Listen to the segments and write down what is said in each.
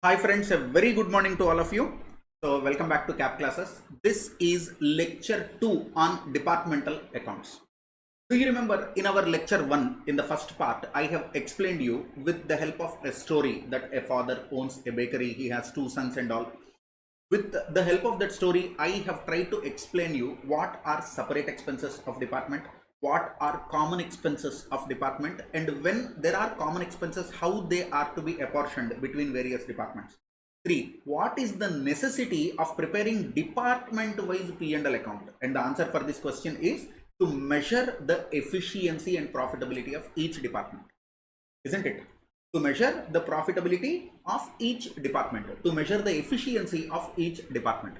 Hi friends, a very good morning to all of you. So welcome back to CAP classes. This is lecture 2 on departmental accounts. Do you remember in our lecture 1 in the first part, I have explained you with the help of a story that a father owns a bakery, he has two sons and all. With the help of that story, I have tried to explain you what are separate expenses of department, what are common expenses of department, and when there are common expenses, how they are to be apportioned between various departments. 3. What is the necessity of preparing department-wise P&L account? And the answer for this question is to measure the efficiency and profitability of each department, isn't it? To measure the profitability of each department, to measure the efficiency of each department.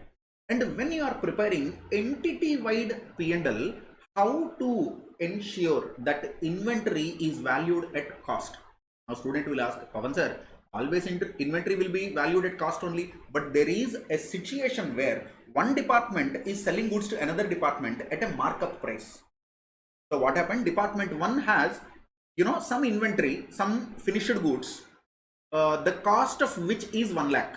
And when you are preparing entity-wide P&L, how to ensure that inventory is valued at cost? Now student will ask, Pavan sir, always inventory will be valued at cost only, but there is a situation where one department is selling goods to another department at a markup price. So what happened? Department 1 has some inventory, some finished goods, the cost of which is 1 lakh.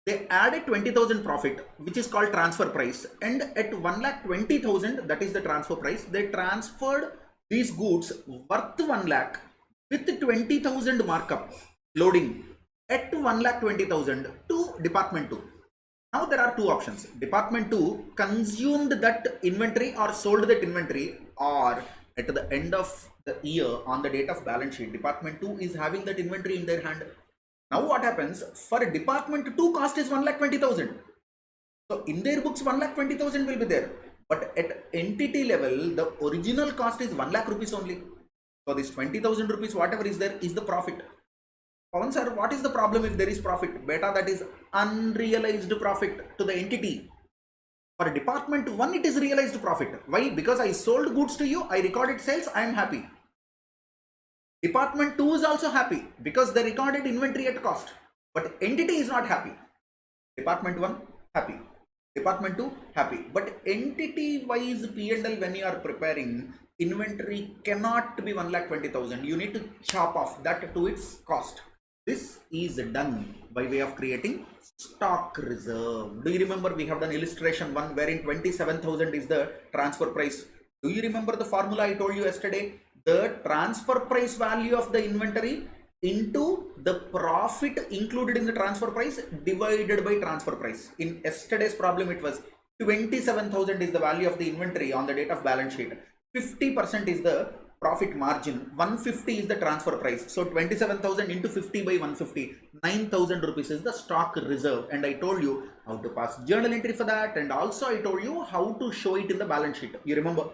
They added 20,000 profit, which is called transfer price, and at 1,20,000, that is the transfer price, they transferred these goods worth 1 lakh with 20,000 markup loading at 1,20,000 to department 2. Now there are two options. Department 2 consumed that inventory or sold that inventory, or at the end of the year on the date of balance sheet, department 2 is having that inventory in their hand. Now what happens? For department 2, cost is 1,20,000. So in their books 1,20,000 will be there, but at entity level the original cost is 1 lakh rupees only. So this 20,000 rupees whatever is there is the profit. Pavan sir, what is the problem if there is profit? Beta, that is unrealized profit to the entity. For department 1 it is realized profit. Why? Because I sold goods to you, I recorded sales, I am happy. Department 2 is also happy because they recorded inventory at cost, but entity is not happy. Department 1 happy, department 2 happy, but entity wise P&L when you are preparing, inventory cannot be 1,20,000. You need to chop off that to its cost. This is done by way of creating stock reserve. Do you remember we have done illustration 1 wherein 27,000 is the transfer price? Do you remember the formula I told you yesterday? The transfer price value of the inventory into the profit included in the transfer price divided by transfer price. In yesterday's problem it was 27,000 is the value of the inventory on the date of balance sheet. 50% is the profit margin, 150 is the transfer price. So 27,000 into 50 by 150, 9,000 rupees is the stock reserve. And I told you how to pass journal entry for that, and also I told you how to show it in the balance sheet. You remember?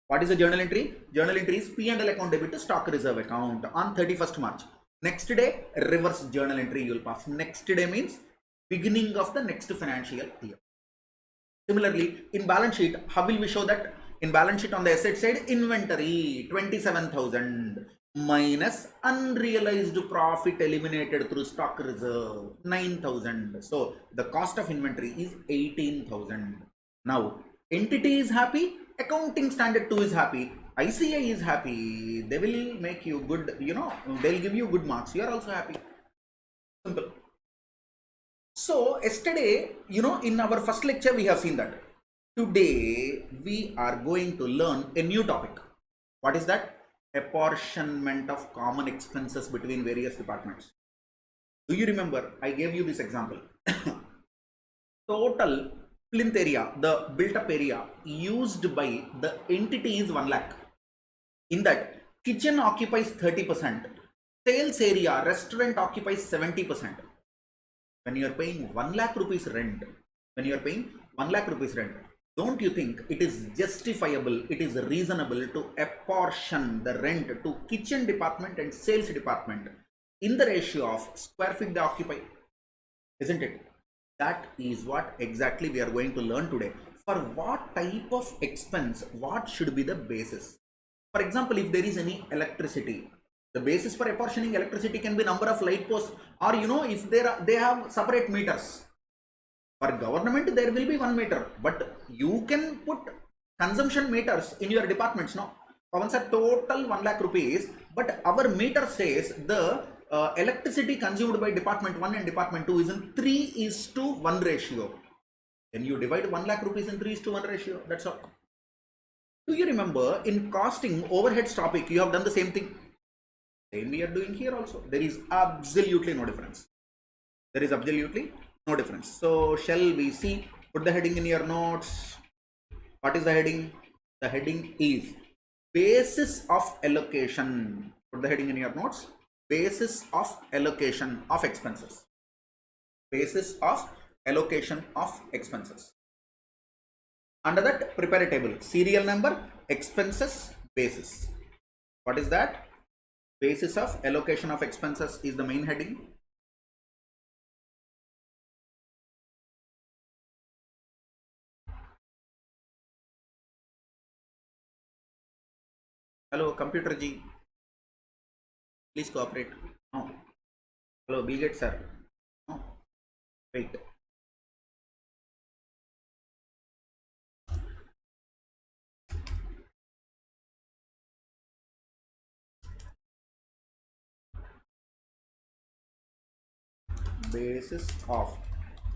What is the journal entry? Journal entry is P&L account debit to stock reserve account on 31st March. Next day, reverse journal entry you will pass. Next day means beginning of the next financial year. Similarly, in balance sheet, how will we show that? In balance sheet on the asset side, inventory 27,000 minus unrealized profit eliminated through stock reserve 9,000. So the cost of inventory is 18,000. Now entity is happy, accounting standard 2 is happy, ICA is happy. They will make you good, they'll give you good marks. You are also happy. Simple. So yesterday, in our first lecture we have seen that. Today we are going to learn a new topic. What is that? Apportionment of common expenses between various departments. Do you remember I gave you this example? Total plinth area, the built up area used by the entity is 1 lakh. In that, kitchen occupies 30%, sales area, restaurant occupies 70%. When you are paying 1 lakh rupees rent, don't you think it is justifiable, it is reasonable to apportion the rent to kitchen department and sales department in the ratio of square feet they occupy? Isn't it? That is what exactly we are going to learn today. For what type of expense, what should be the basis? For example, if there is any electricity, the basis for apportioning electricity can be number of light posts, or if they have separate meters. For government there will be 1 meter, but you can put consumption meters in your departments. No, Pavan sir, total 1 lakh rupees, but our meter says the electricity consumed by department 1 and department 2 is in 3:1 ratio. Then you divide 1 lakh rupees in 3:1 ratio. That's all. Do you remember in costing overheads topic, you have done the same thing? Same we are doing here also. There is absolutely no difference. There is absolutely no difference. So shall we see? Put the heading in your notes. What is the heading? The heading is basis of allocation. Put the heading in your notes. Basis of allocation of expenses. Basis of allocation of expenses. Under that, prepare a table. Serial number, expenses, basis. What is that? Basis of allocation of expenses is the main heading. Hello, computer G. Please cooperate. No. Hello, Bill Gates sir. No. Wait. Basis of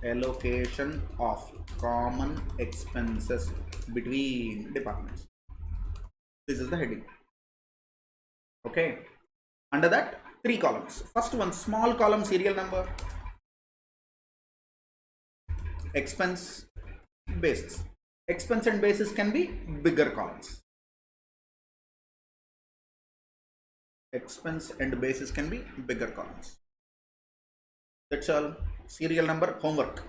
allocation of common expenses between departments. This is the heading. Okay. Under that, 3 columns. First one, small column, serial number, expense, basis. Expense and basis can be bigger columns. Expense and basis can be bigger columns. That's all. Serial number, homework.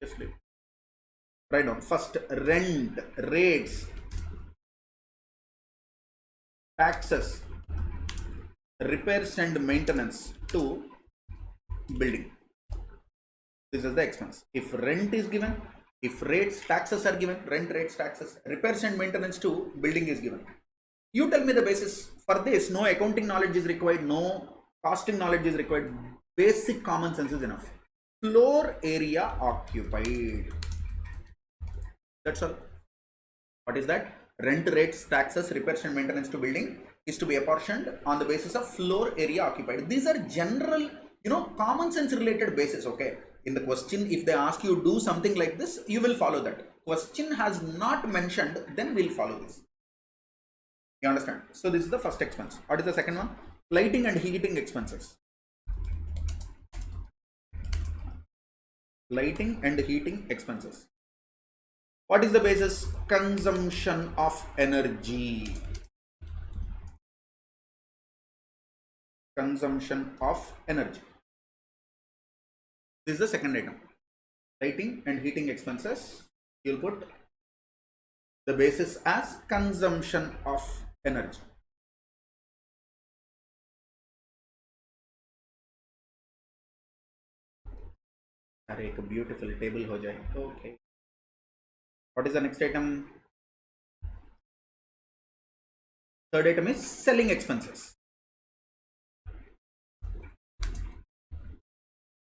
Just leave. Write down. First, rent, rates, taxes, repairs and maintenance to building. This is the expense. If rent is given, if rates, taxes are given, rent, rates, taxes, repairs and maintenance to building is given. You tell me the basis. For this, no accounting knowledge is required, no costing knowledge is required. Basic common sense is enough. Floor area occupied. That's all. What is that? Rent, rates, taxes, repairs and maintenance to building is to be apportioned on the basis of floor area occupied. These are general, common sense related basis. Okay. In the question, if they ask you do something like this, you will follow that. Question has not mentioned, then we'll follow this. You understand? So this is the first expense. What is the second one? Lighting and heating expenses. Lighting and heating expenses. What is the basis? Consumption of energy. Consumption of energy. This is the second item. Lighting and heating expenses. You'll put the basis as consumption of energy. अरे एक beautiful table हो जाए. Okay. What is the next item? Third item is selling expenses.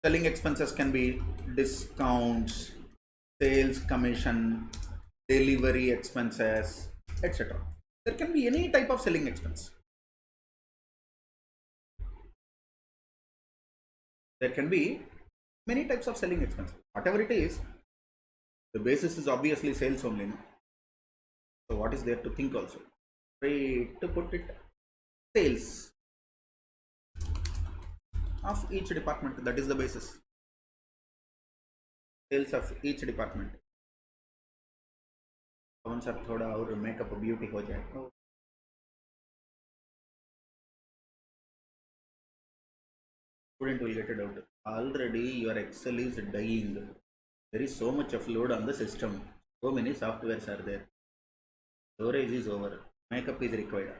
Selling expenses can be discounts, sales commission, delivery expenses, etc. There can be any type of selling expense. There can be many types of selling expenses. Whatever it is, the basis is obviously sales only. No? So what is there to think also? Right, to put it, sales of each department, that is the basis. Sales of each department. Once up thoda aur makeup beauty ho jaye. Student will get it out. Already your Excel is dying. There is so much of load on the system. So many softwares are there. Storage is over. Makeup is required.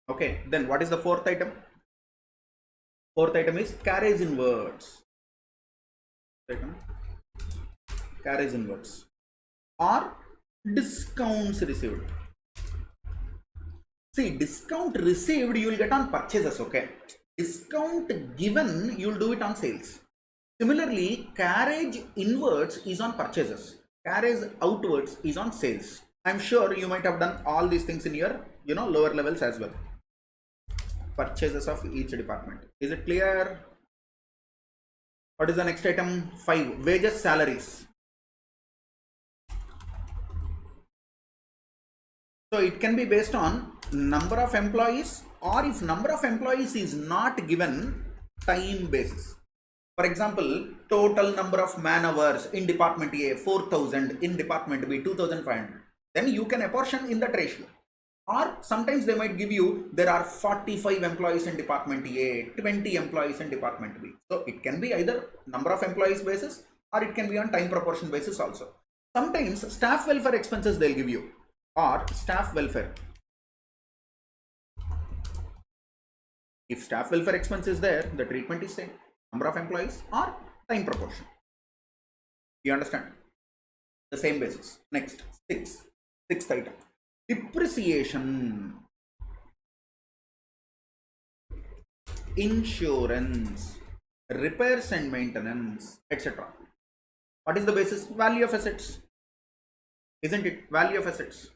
Okay, then what is the fourth item? Fourth item is carriage inwards. Carriage inwards or discounts received. See, discount received you will get on purchases. Okay, discount given you will do it on sales. Similarly, carriage inwards is on purchases. Carriage outwards is on sales. I'm sure you might have done all these things in your lower levels as well. purchases of each department. Is it clear? What is the next item? 5. Wages, salaries. So it can be based on number of employees, or if number of employees is not given, time basis. For example, total number of man hours in department A 4,000, in department B 2,500. Then you can apportion in that ratio. Or sometimes they might give you there are 45 employees in department A, 20 employees in department B. So it can be either number of employees basis, or it can be on time proportion basis also. Sometimes staff welfare expenses they'll give you, or staff welfare. If staff welfare expense is there, the treatment is same, number of employees or time proportion. You understand? The same basis. Next, sixth item. Depreciation, insurance, repairs and maintenance, etc. What is the basis? Value of assets. Isn't it? Value of assets.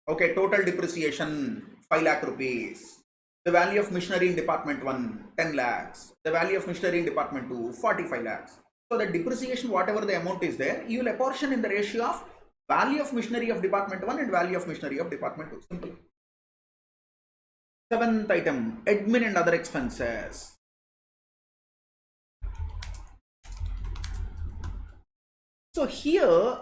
Okay, total depreciation 5 lakh rupees. The value of machinery in department 1, 10 lakhs. The value of machinery in department 2, 45 lakhs. So the depreciation, whatever the amount is there, you will apportion in the ratio of value of machinery of department 1 and value of machinery of department 2. Simple. 7th item, admin and other expenses. So here,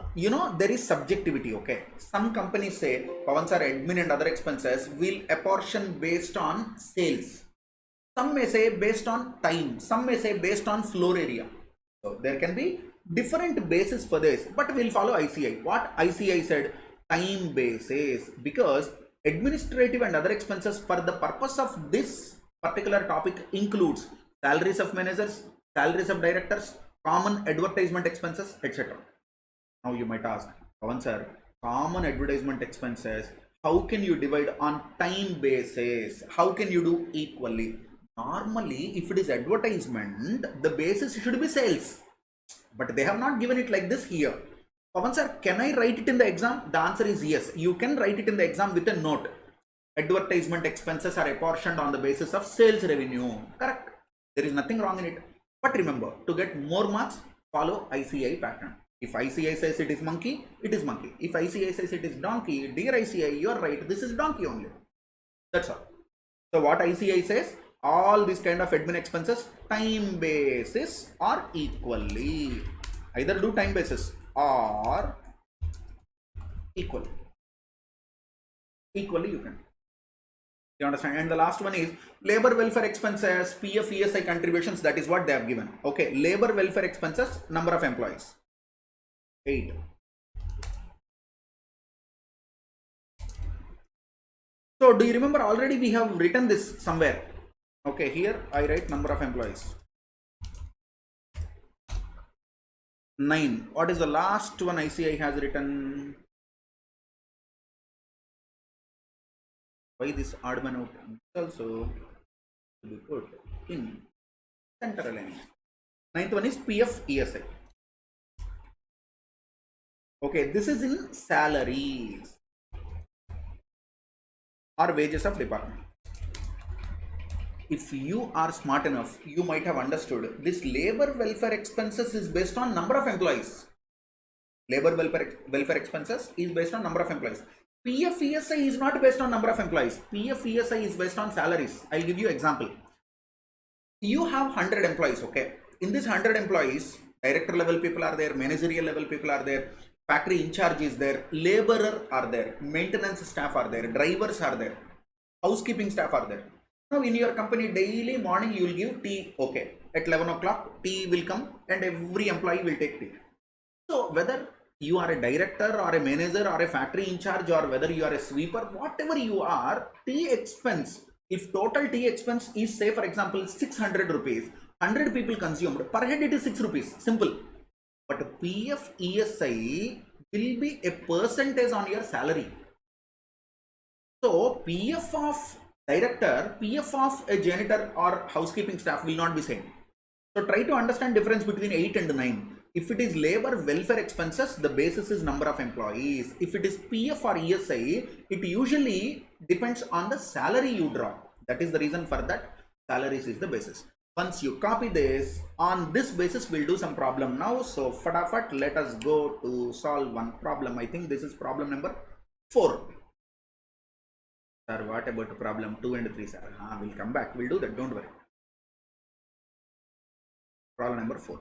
there is subjectivity, okay. Some companies say, Pavan sir, admin and other expenses will apportion based on sales. Some may say based on time. Some may say based on floor area. So there can be different basis for this, but we'll follow ICI. What ICI said? Time basis, because administrative and other expenses for the purpose of this particular topic includes salaries of managers, salaries of directors, common advertisement expenses, etc. Now you might ask, Pavan sir, common advertisement expenses, how can you divide on time basis? How can you do equally? Normally, if it is advertisement, the basis should be sales. But they have not given it like this here. Pavan sir, can I write it in the exam? The answer is yes. You can write it in the exam with a note. Advertisement expenses are apportioned on the basis of sales revenue. Correct. There is nothing wrong in it. But remember, to get more marks, follow ICI pattern. If ICI says it is monkey, it is monkey. If ICI says it is donkey, dear ICI, you are right. This is donkey only. That's all. So what ICI says? All these kind of admin expenses, time basis or equally. Either do time basis or equally. Equally you can. You understand? And the last one is labor welfare expenses, PF ESI contributions. That is what they have given. Okay, labor welfare expenses, number of employees 8. So do you remember already we have written this somewhere? Okay, here I write number of employees 9. What is the last one ICI has written? Why this odd man out? Also to be put in center alignment. 9th one is PF ESI. Okay, this is in salaries or wages of department. If you are smart enough, you might have understood this labor welfare expenses is based on number of employees. Labor welfare expenses is based on number of employees. PF ESI is not based on number of employees. PF ESI is based on salaries. I'll give you example. You have 100 employees, okay. In this 100 employees, director level people are there, managerial level people are there, factory in charge is there, laborer are there, maintenance staff are there, drivers are there, housekeeping staff are there. Now in your company daily morning you will give tea, okay. At 11 o'clock tea will come and every employee will take tea. So whether you are a director or a manager or a factory in charge or whether you are a sweeper, whatever you are, tea expense, if total tea expense is say for example 600 rupees, 100 people consumed, per head it is 6 rupees, simple. But PF ESI will be a percentage on your salary. So PF of director, PF of a janitor or housekeeping staff will not be same. So try to understand difference between 8 and 9. If it is labor welfare expenses, the basis is number of employees. If it is PF or ESI, it usually depends on the salary you draw. That is the reason for that salaries is the basis. Once you copy this, on this basis we'll do some problem now. So fatafat, let us go to solve one problem. I think this is problem number 4. Sir, what about problem 2 and 3, sir? We'll come back. We'll do that. Don't worry. Problem number 4.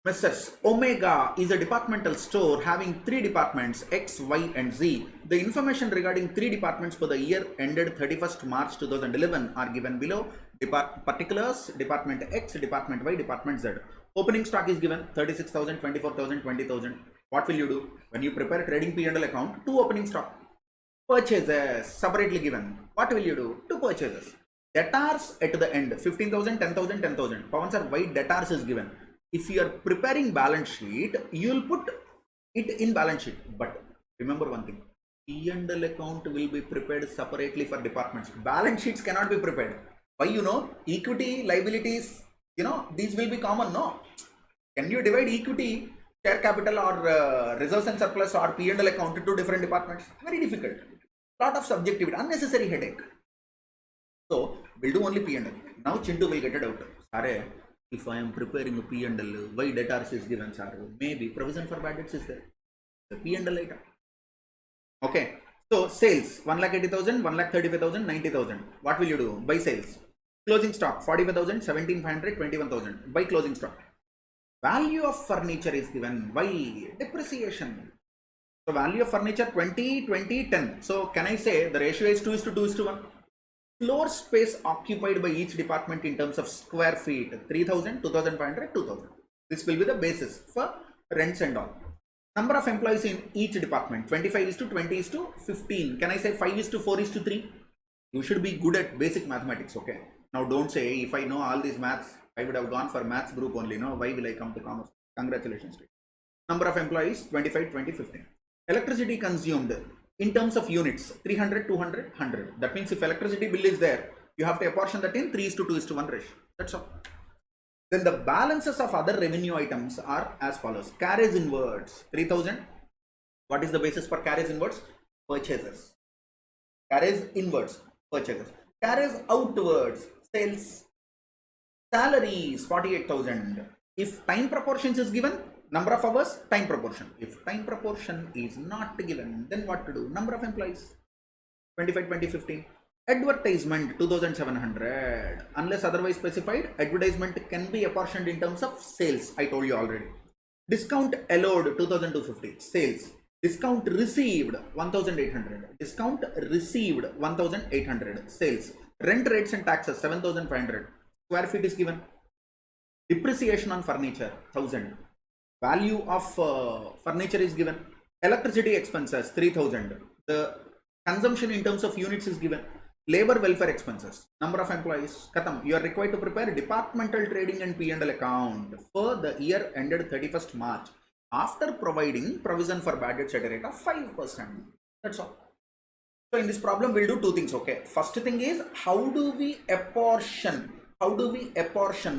Messrs. Omega is a departmental store having 3 departments X, Y and Z. The information regarding 3 departments for the year ended 31st March 2011 are given below. Particulars: Department X, Department Y, Department Z. Opening stock is given 36,000, 24,000, 20,000. What will you do? When you prepare trading P&L account, 2 opening stock. Purchases separately given. What will you do? 2 purchases. Debtors at the end 15,000, 10,000, 10,000. Pavan sir, why debtors is given? If you are preparing balance sheet, you will put it in balance sheet. But remember one thing, P&L account will be prepared separately for departments. Balance sheets cannot be prepared. Why? Equity, liabilities, these will be common, no? Can you divide equity, share capital or reserves and surplus or P&L account into different departments? Very difficult. Lot of subjectivity, unnecessary headache. So, we'll do only P&L. Now Chintu will get it out. Sorry. If I am preparing a P&L, why debtors is given, sir? Maybe provision for bad debts is there. The P&L item. Okay. So sales 1,80,000, 1,35,000, 90,000. What will you do? Buy sales. Closing stock 45,000, 17,500, 21,000. Buy closing stock. Value of furniture is given. Why? Depreciation. So value of furniture 20, 20, 10. So can I say the ratio is 2:2:1? Floor space occupied by each department in terms of square feet 3,000, 2,500, 2,000. This will be the basis for rents and all. Number of employees in each department 25:20:15. Can I say 5:4:3? You should be good at basic mathematics. Okay. Now don't say if I know all these maths, I would have gone for maths group only. No, why will I come to commerce? Congratulations. Number of employees 25, 20, 15. Electricity consumed in terms of units 300, 200, 100. That means if electricity bill is there, you have to apportion that in 3:2:1 ratio. That's all. Then the balances of other revenue items are as follows. Carriage inwards 3,000. What is the basis for carriage inwards? Purchases. Carriage inwards, purchases. Carriage outwards, sales. Salaries 48,000. If time proportions is given, number of hours, time proportion. If time proportion is not given, then what to do? Number of employees 25, 20, 15. Advertisement 2,700. Unless otherwise specified, advertisement can be apportioned in terms of sales. I told you already. Discount allowed 2,250. Sales. Discount received 1,800. Discount received 1,800. Sales. Rent rates and taxes 7,500. Square feet is given. Depreciation on furniture 1,000. Value of furniture is given. Electricity expenses 3,000. The consumption in terms of units is given. Labor welfare expenses. Number of employees. Katam. You are required to prepare departmental trading and P&L account for the year ended 31st March after providing provision for bad debts at a rate of 5%. That's all. So in this problem we'll do 2 things. Okay. First thing is how do we apportion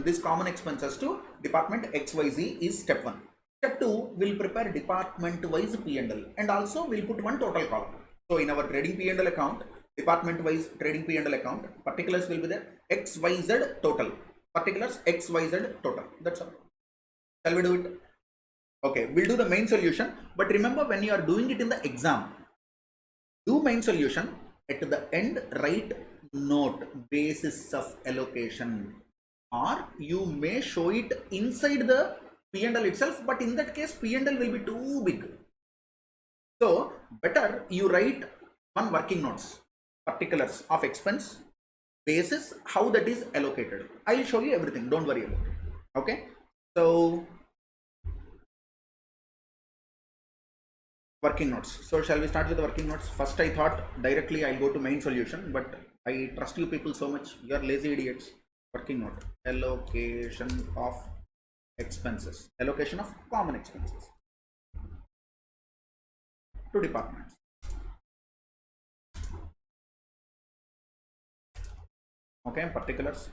these common expenses to department XYZ is step 1. Step 2, we'll prepare department wise P&L and also we'll put one total column. So in our trading P&L account, department wise trading P&L account, particulars will be there XYZ total. Particulars XYZ total. That's all. Shall we do it? Okay, we'll do the main solution. But remember, when you are doing it in the exam, do main solution. At the end, write note basis of allocation, or you may show it inside the P&L itself, but in that case P&L will be too big. So better you write one working notes, particulars of expense, basis, how that is allocated. I will show you everything, don't worry about it. Okay, so working notes. So shall we start with the working notes? First I thought directly I'll go to main solution, but I trust you people so much. You are lazy idiots. Working note. Allocation of expenses. Allocation of common expenses to departments. Okay, particulars.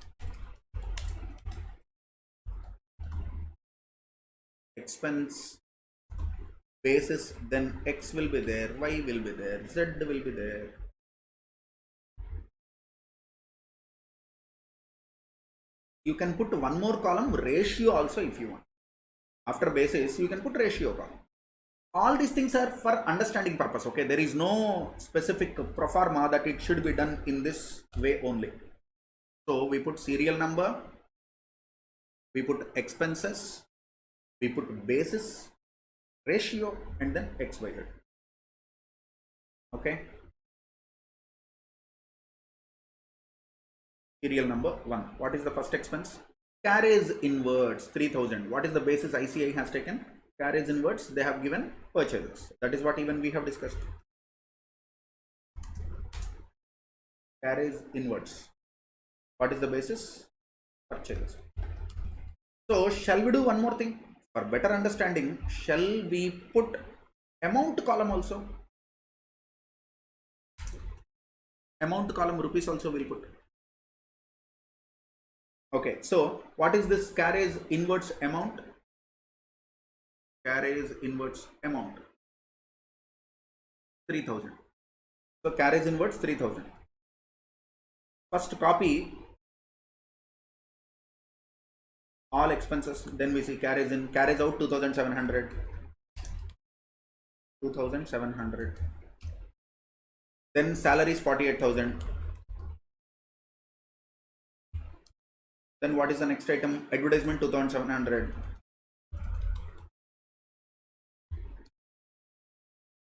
expense basis, then X will be there, Y will be there, Z will be there. You can put one more column, ratio also if you want. After basis, you can put ratio column. All these things are for understanding purpose. Okay, there is no specific pro forma that it should be done in this way only. So we put serial number, we put expenses, we put basis, ratio, and then XYZ. Okay. Serial number 1. What is the first expense? Carriage inwards 3000. What is the basis ICI has taken? Carriage inwards, they have given purchases. That is what even we have discussed. Carriage inwards. What is the basis? Purchases. So shall we do one more thing? For better understanding, shall we put amount column also? Amount column rupees also will put. Okay, so what is this carriage inwards amount? Carriage inwards amount 3000. So carriage inwards 3000. First copy all expenses, then we see carriage in, carriage out 2700. 2700. Then salaries 48,000. Then what is the next item? Advertisement 2700.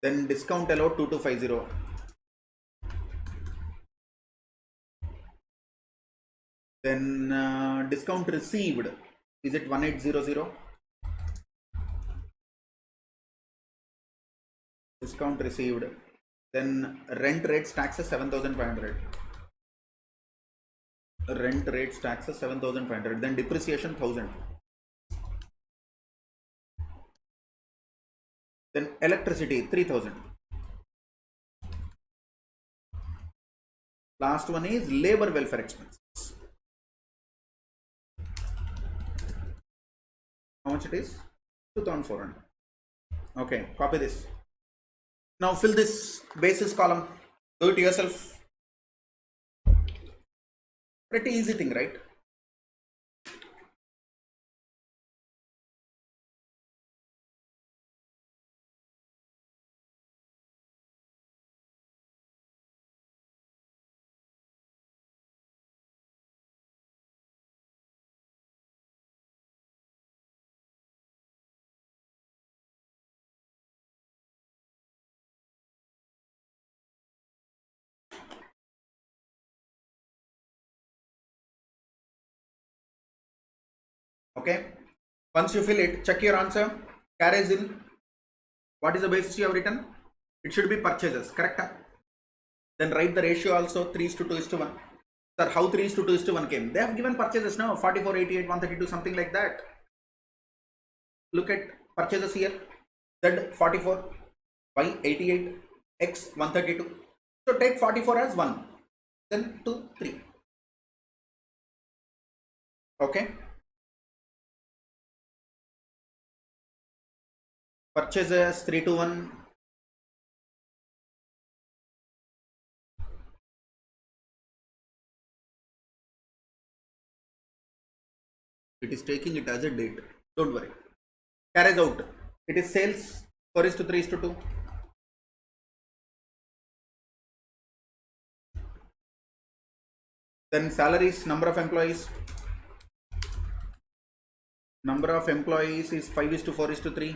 Then discount allowed 2250. Then discount received, is it 1800? Discount received. Then rent rates taxes 7500. Rent rates taxes 7500. Then depreciation 1000. Then electricity 3000. Last one is labor welfare expenses. How much it is? 2400. Okay, copy this. Now fill this basis column. Do it yourself. Pretty easy thing, right? Okay, once you fill it, check your answer. Carriage in, what is the basis you have written? It should be purchases, correct? Then write the ratio also 3:2:1. Sir, how 3:2:1 came? They have given purchases now 44, 88, 132, something like that. Look at purchases here. Z 44, Y 88, X 132. So take 44 as 1, then 2, 3. Okay. Purchases 321. It is taking it as a date. Don't worry. Carriage out. It is sales 4:3:2. Then salaries, number of employees. Number of employees is 5:4:3.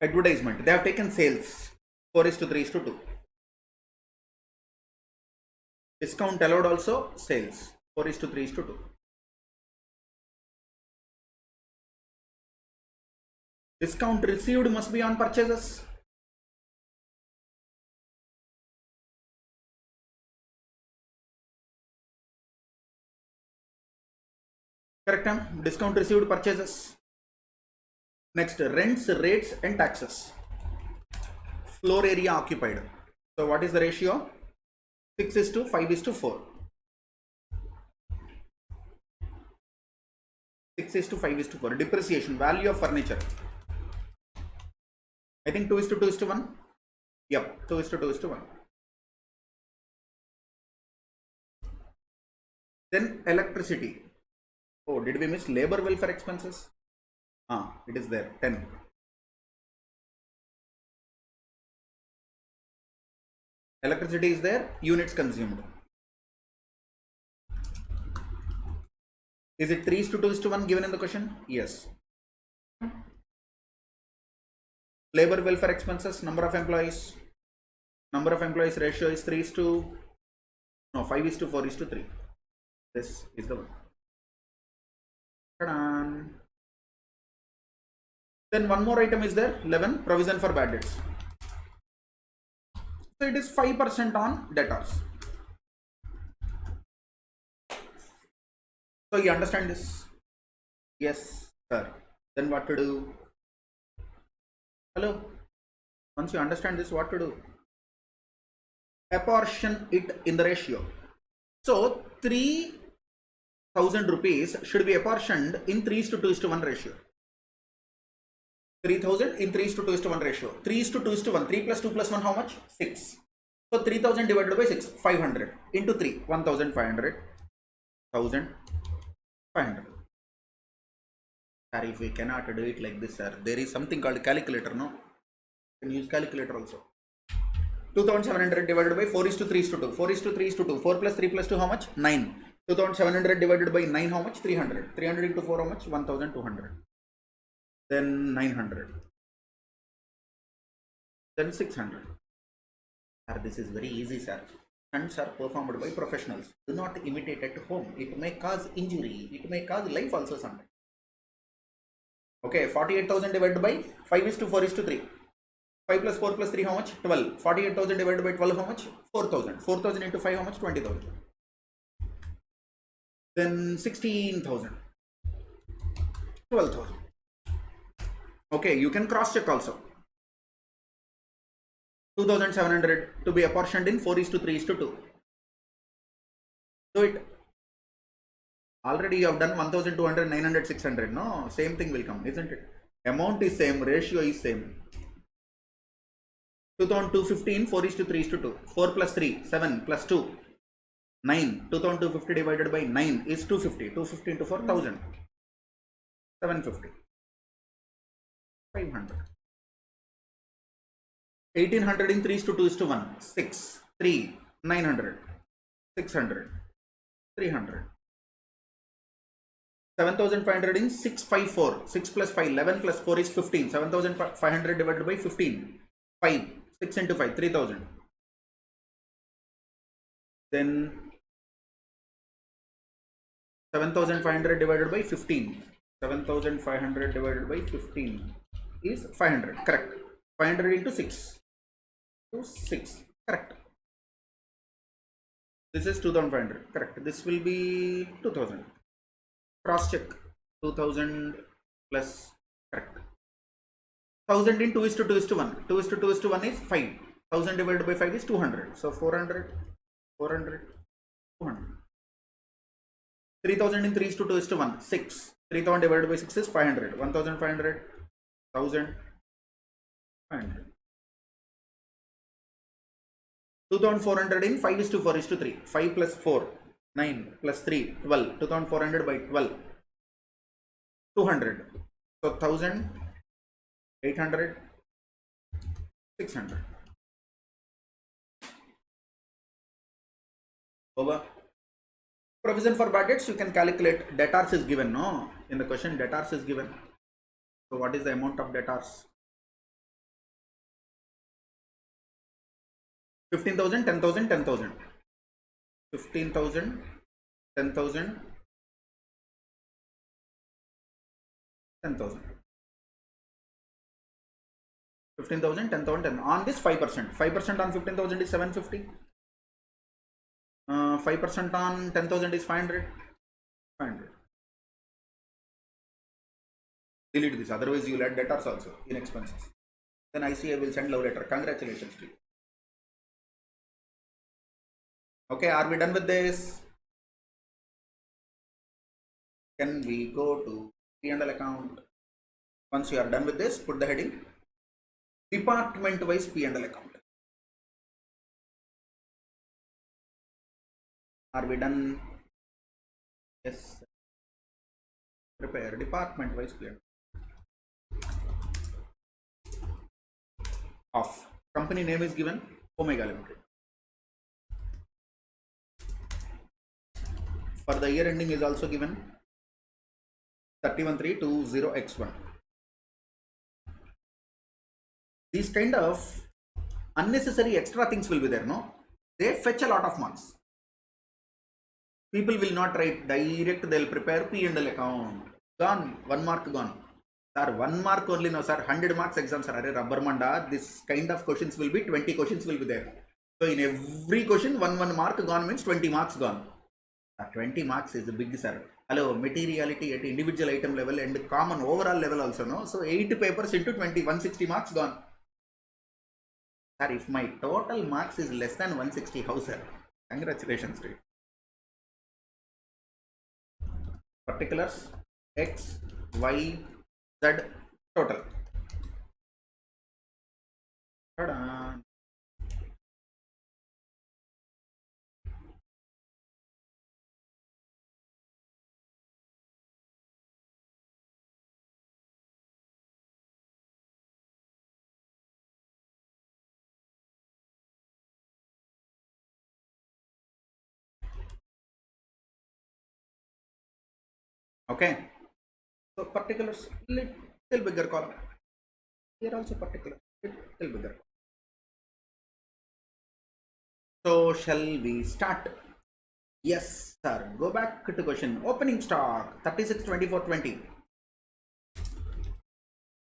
Advertisement, they have taken sales 4:3:2. Discount allowed also sales 4:3:2. Discount received must be on purchases. Correct? Discount received purchases. Next, rents, rates and taxes. Floor area occupied. So what is the ratio? 6:5:4. 6:5:4. Depreciation, value of furniture. I think 2:2:1. Yep, 2:2:1. Then electricity. Oh, did we miss labor welfare expenses? It is there, 10. Electricity is there, units consumed. Is it 3:2:1 given in the question? Yes. Labor welfare expenses, number of employees. Number of employees ratio is 5:4:3. This is the one. Ta-da. Then one more item is there, 11, provision for bad debts. So it is 5% on debtors. So you understand this? Yes, sir. Then what to do? Hello? Once you understand this, what to do? Apportion it in the ratio. So 3,000 rupees should be apportioned in 3:2:1 ratio. 3,000 in 3:2:1 ratio. 3:2:1. 3 plus 2 plus 1, how much? 6. So 3,000 divided by 6, 500 into 3, 1,500. 1,500. Sir, if we cannot do it like this, sir, there is something called calculator, no? You can use calculator also. 2,700 divided by 4:3:2. 4:3:2. 4 plus 3 plus 2, how much? 9. 2,700 divided by 9, how much? 300. 300 into 4, how much? 1,200. Then 900. Then 600. Sir, this is very easy, sir. Stunts are performed by professionals. Do not imitate at home. It may cause injury. It may cause life also sometimes. Okay, 48,000 divided by 5:4:3. 5 plus 4 plus 3, how much? 12. 48,000 divided by 12, how much? 4,000. 4,000 into 5, how much? 20,000. Then 16,000. 12,000. Okay, you can cross check also. 2,700 to be apportioned in 4:3:2. Do it. Already you have done 1,200, 900, 600. No, same thing will come, isn't it? Amount is same, ratio is same. 2,250 in 4:3:2. 4 plus 3, 7 plus 2, 9. 2,250 divided by 9 is 250. 250 into 4, 1,000. 750. 500. 1,800 in 3:2:1. 6, 3, 900. 600. 300. 7,500 in 654. 6 plus 5, 11 plus 4 is 15. 7,500 divided by 15. 5. 6 into 5, 3,000. Then 7,500 divided by 15. 7,500 divided by 15 is 500. Correct. 500 into 6. 6. Correct. This is 2,500. Correct. This will be 2,000. Cross check. 2,000 plus. Correct. 1,000 in 2:2:1. 2:2:1 is 5. 1,000 divided by 5 is 200. So 400, 400, 200. 3,000 in 3:2:1. 6. 3,000 divided by 6 is 500. 1,500, 1,000, 500. 2,400 in 5:4:3. 5 plus 4, 9 plus 3, 12. 2,400 by 12, 200. So 1,000, 800, 600. Over. Provision for bad debts, you can calculate. Debtors is given, no? In the question, debtors is given. So what is the amount of debtors? 15,000, 10,000, 10,000. 15,000, 10,000, 10,000. 15,000, 10,000, 10. On this 5%. 5% on 15,000 is 750. 5% on 10,000 is 500. 500. Delete this, otherwise you will add debtors also in expenses. Then ICA will send love letter. Congratulations to you. Okay, are we done with this? Can we go to P&L account. Once you are done with this, put the heading department wise P&L account. Are we done? Yes. Prepare department wise P&L. Off. Company name is given Omega Limited. For the year ending is also given 31/3/20x1. These kind of unnecessary extra things will be there, no? They fetch a lot of marks. People will not write direct, they'll prepare P&L account. Gone, 1 mark gone. Sir, 1 mark only, no sir, 100 marks exam, sir. Arre rubber manda, this kind of questions will be 20 questions will be there. So in every question, 1 mark gone means 20 marks gone. 20 marks is a big, sir. Hello, materiality at individual item level and common overall level also, no? So 8 papers into 20, 160 marks gone. Sir, if my total marks is less than 160, how, sir? Congratulations to you. Particulars X, Y, Z total. Ta-da. Okay. So particulars little bigger column. Here also particular little bigger. So shall we start? Yes, sir. Go back to question. Opening stock 36, 24, 20.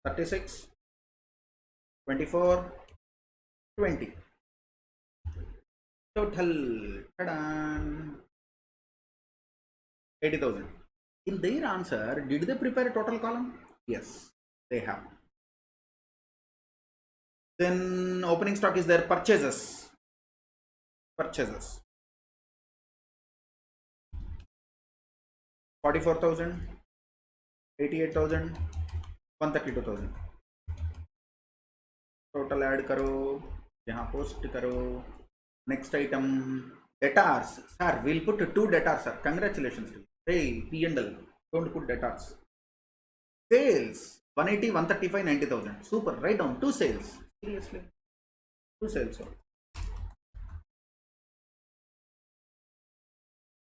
36, 24, 20. Total 80,000. In their answer, did they prepare a total column? Yes, they have. Then opening stock is there. Purchases. 44,000, 88,000, 132,000. Total add karo. यहाँ post karo. Next item debtors. Sir, we'll put 2 debtors, sir. Congratulations. Hey, P&L. Don't put debtors. Sales 180, 135, 90,000. Super. Write down 2 sales. Seriously. 2 sales.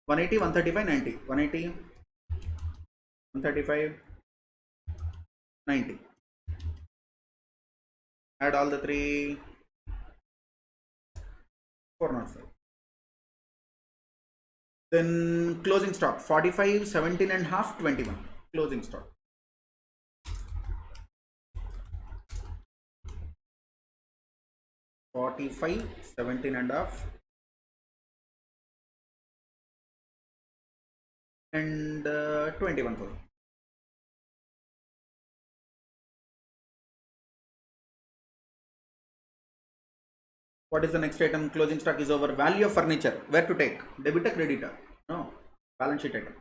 180, 135, 90. 180, 135, 90. Add all the 3. 405. Then closing stock 45, 17 and half, 21. Closing stock. $45, 17 and half, and 21,000. What is the next item? Closing stock is over. Value of furniture. Where to take? Debit or creditor? No. Balance sheet item.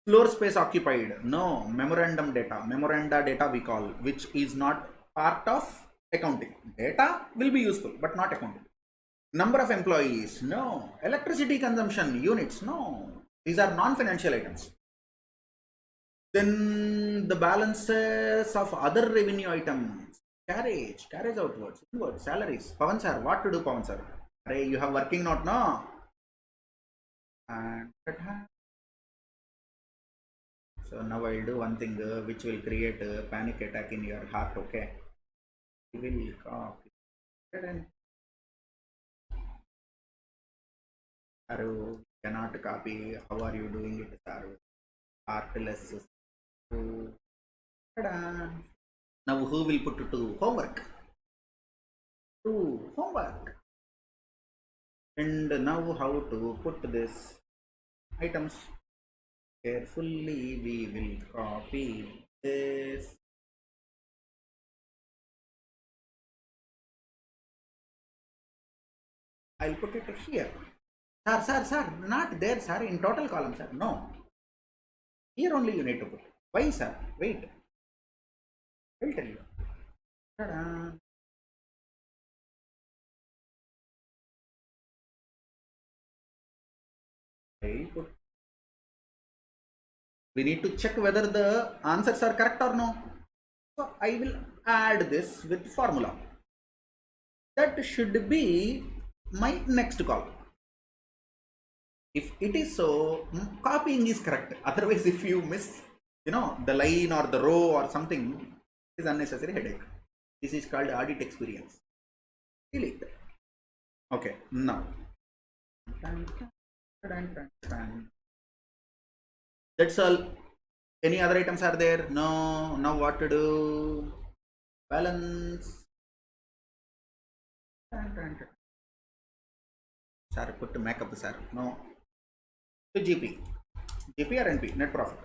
Floor space occupied. No. Memorandum data. Memoranda data we call, which is not part of accounting. Data will be useful, but not accounting. Number of employees. No. Electricity consumption units. No. These are non-financial items. Then the balances of other revenue items. Carriage outwards, inwards, salaries. Pavan sir, what to do, Pavan sir? Array, you have working note, no? And so now I'll do one thing which will create a panic attack in your heart, okay? We will copy. Aru cannot copy. How are you doing it, Aru? Artless. Now who will put to homework? To homework. And now how to put this items? Carefully we will copy this. I'll put it here. Sir, not there, sir, in total column, sir. No. Here only you need to put. Why, sir? Wait. I'll tell you. Ta-da. We need to check whether the answers are correct or no. So I will add this with formula. That should be my next call. If it is so, copying is correct. Otherwise, if you miss, the line or the row or something, it is unnecessary headache. This is called audit experience. Delete. Okay, now. That's all. Any other items are there? No. Now what to do? Balance. Sir, put to make up, sir. No. To GP. GP or NP, net profit.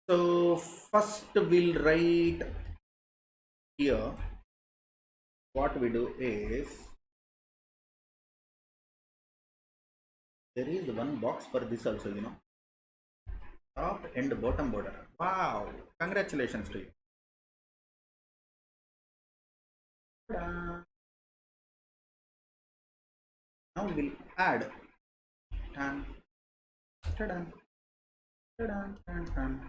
So first we'll write here. What we do is, there is one box for this also, top and bottom border. Wow, congratulations to you. Now we'll add tan, tadan, tadan, tan, tan.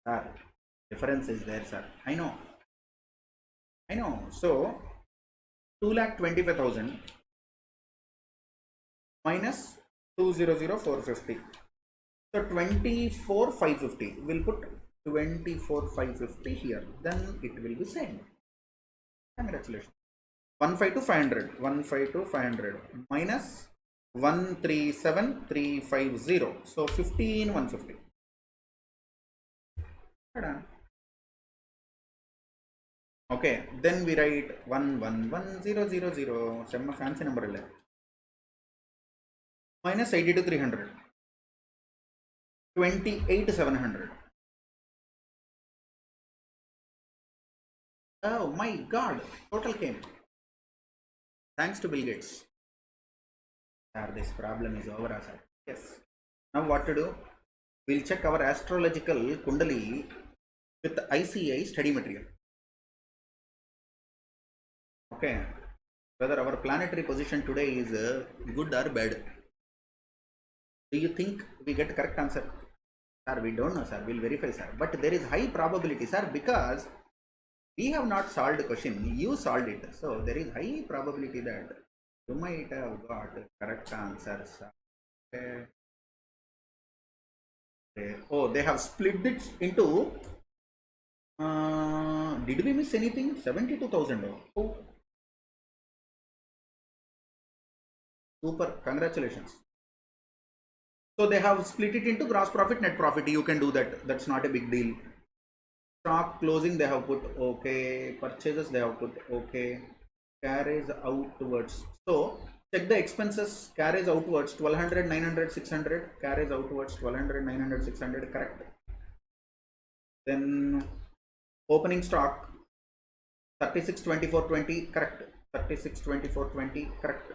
Sir, difference is there, sir. I know. So 2,25,000 minus 200,450. So 24,550. We'll put 24,550 here. Then it will be same. Congratulations. 152,500. 152,500 minus 137,350. So 15,150. Okay, then we write 111,000. Some fancy number minus 82,300. 28,700. Oh my God! Total came. Thanks to Bill Gates. Sir, this problem is over, sir. Yes. Now what to do? We'll check our astrological Kundali with ICA study material. Okay. Whether our planetary position today is good or bad. Do you think we get correct answer? Sir, we don't know, sir. We'll verify, sir. But there is high probability, sir, because we have not solved the question. You solved it. So there is high probability that you might have got correct answers. Okay. Oh, they have split it into. Did we miss anything? 72,000. Oh, super. Congratulations. So they have split it into gross profit, net profit. You can do that. That's not a big deal. Stock closing they have put okay. Purchases they have put okay. Carries outwards. So check the expenses. Carries outwards 1200, 900, 600. Carries outwards 1200, 900, 600. Correct. Then opening stock 36, 24, 20. Correct. 36, 24, 20. Correct.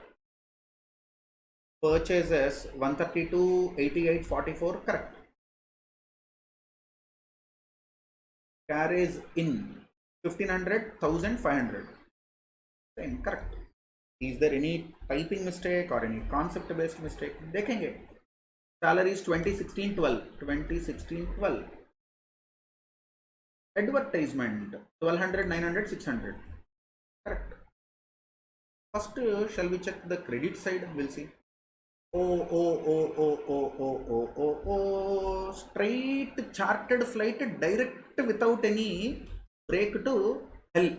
Purchases 132, 88, 44. Correct. Carries in 1500, 1500. Same. Correct. Is there any typing mistake or any concept based mistake? देखेंगे. Salaries 2016-12. 2016-12. Advertisement 1200, 900, 600. Correct. First, shall we check the credit side? We'll see. Oh. Straight chartered flight direct without any break to hell.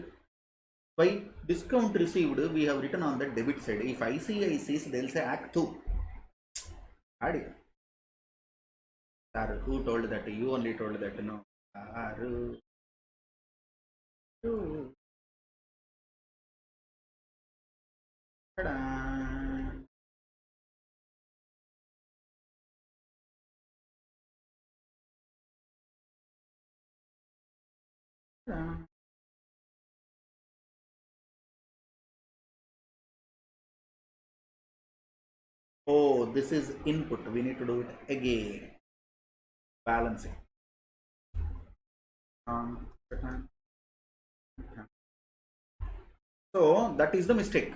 By discount received, we have written on the debit side. If ICA sees, they'll say Act 2. Sir, who told that? You only told that, no. Oh, this is input. We need to do it again. Balancing. So that is the mistake.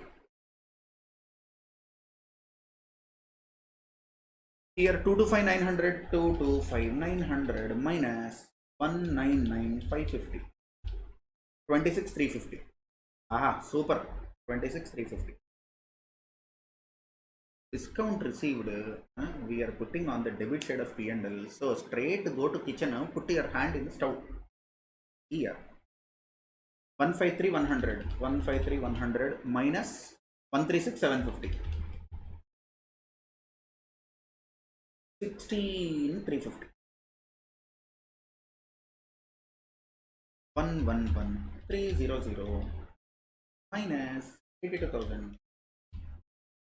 Here 225,900, 225,900 minus 199,550. 26,350. Aha, super. 26,350. Discount received, we are putting on the debit side of P&L. So straight go to kitchen, put your hand in the stove. Here. 153,100. 153,100 minus 136,750. 16,350. 111,300 minus 82,000.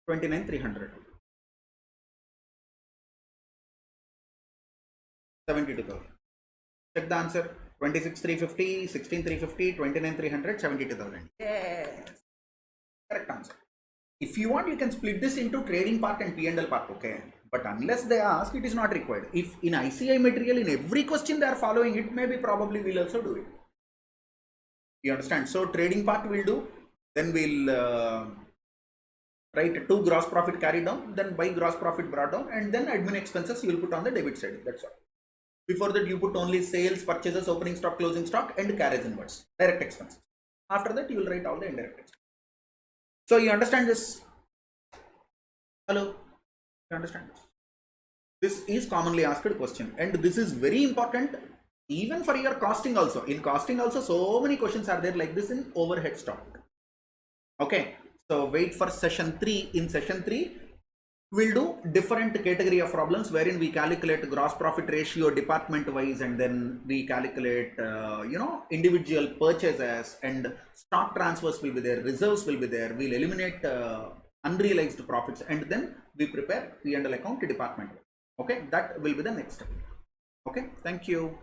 29,300. 72,000. Check the answer. 26,350, 16,350, 29,300, 72,000. Yes. Correct answer. If you want, you can split this into trading part and P&L part, okay? But unless they ask, it is not required. If in ICI material, in every question they are following it, maybe probably we'll also do it. You understand? So trading part we'll do, then we'll write to gross profit carried down, then by gross profit brought down, and then admin expenses you will put on the debit side. That's all. Before that, you put only sales, purchases, opening stock, closing stock, and carriage inwards, direct expenses. After that, you will write all the indirect expenses. So you understand this? Hello? You understand this? This is commonly asked question, and this is very important even for your costing also. In costing also, so many questions are there like this in overhead stock. Okay, so wait for session 3. In session 3, we'll do different category of problems wherein we calculate gross profit ratio department wise, and then we calculate individual purchases, and stock transfers will be there, reserves will be there. We'll eliminate unrealized profits, and then we prepare P&L account department. Okay, that will be the next step. Okay, thank you.